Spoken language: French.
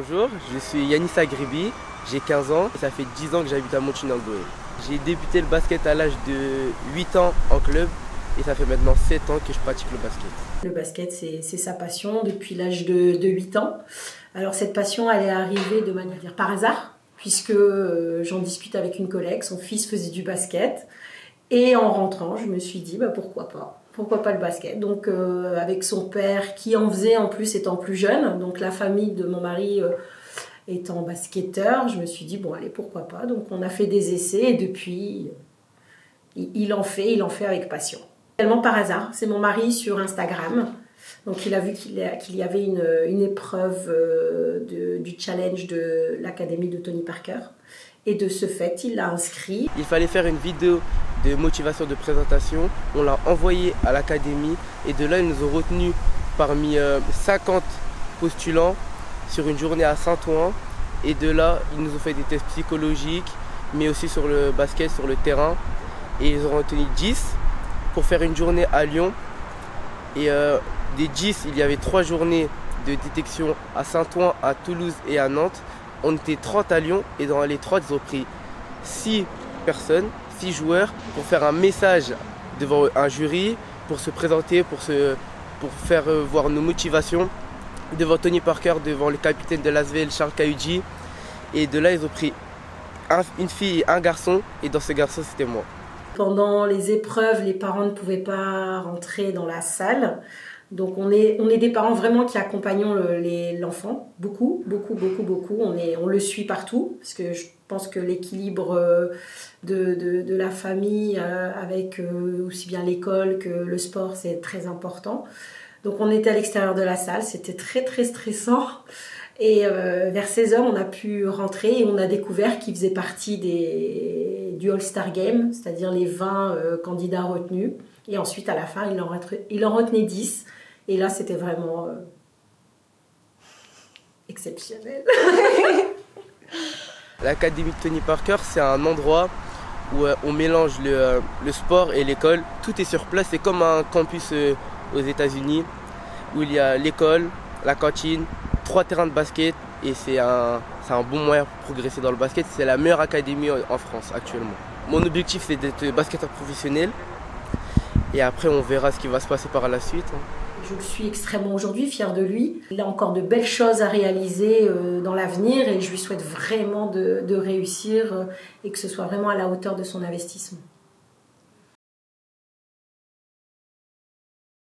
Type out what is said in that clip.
Bonjour, je suis Yanis Agribi, j'ai 15 ans et ça fait 10 ans que j'habite à Montigny-en-Goé. J'ai débuté le basket à l'âge de 8 ans en club et ça fait maintenant 7 ans que je pratique le basket. Le basket, c'est sa passion depuis l'âge de 8 ans. Alors cette passion, elle est arrivée de manière par hasard, puisque j'en discute avec une collègue, son fils faisait du basket. Et en rentrant, je me suis dit, pourquoi pas? Pourquoi pas le basket? Donc avec son père qui en faisait en plus étant plus jeune, donc la famille de mon mari étant basketteur, je me suis dit, bon allez, pourquoi pas? Donc on a fait des essais et depuis, il en fait avec passion. Tellement par hasard, c'est mon mari sur Instagram. Donc il a vu qu'il y avait une épreuve du challenge de l'académie de Tony Parker. Et de ce fait, il l'a inscrit. Il fallait faire une vidéo de motivation de présentation. On l'a envoyée à l'académie et de là, ils nous ont retenus parmi 50 postulants sur une journée à Saint-Ouen. Et de là, ils nous ont fait des tests psychologiques, mais aussi sur le basket, sur le terrain. Et ils ont retenu 10 pour faire une journée à Lyon. Et des 10, il y avait 3 journées de détection à Saint-Ouen, à Toulouse et à Nantes. On était 30 à Lyon et dans les 30, ils ont pris 6 personnes, 6 joueurs pour faire un message devant un jury, pour se présenter, pour faire voir nos motivations devant Tony Parker, devant le capitaine de l'ASVEL, Charles Cahudji. Et de là, ils ont pris une fille et un garçon et dans ce garçon, c'était moi. Pendant les épreuves, les parents ne pouvaient pas rentrer dans la salle. Donc on est des parents vraiment qui accompagnons l'enfant, beaucoup. On le suit partout, parce que je pense que l'équilibre de la famille avec aussi bien l'école que le sport, c'est très important. Donc on était à l'extérieur de la salle, c'était très très stressant. Et vers 16h, on a pu rentrer et on a découvert qu'il faisait partie du All-Star Game, c'est-à-dire les 20 candidats retenus. Et ensuite, à la fin, il en retenait 10. Et là, c'était vraiment exceptionnel. L'académie de Tony Parker, c'est un endroit où on mélange le sport et l'école. Tout est sur place, c'est comme un campus aux États-Unis où il y a l'école, la cantine, 3 terrains de basket et c'est un bon moyen pour progresser dans le basket. C'est la meilleure académie en France actuellement. Mon objectif, c'est d'être basketteur professionnel et après on verra ce qui va se passer par la suite. Je suis extrêmement aujourd'hui fière de lui. Il a encore de belles choses à réaliser dans l'avenir et je lui souhaite vraiment de réussir et que ce soit vraiment à la hauteur de son investissement.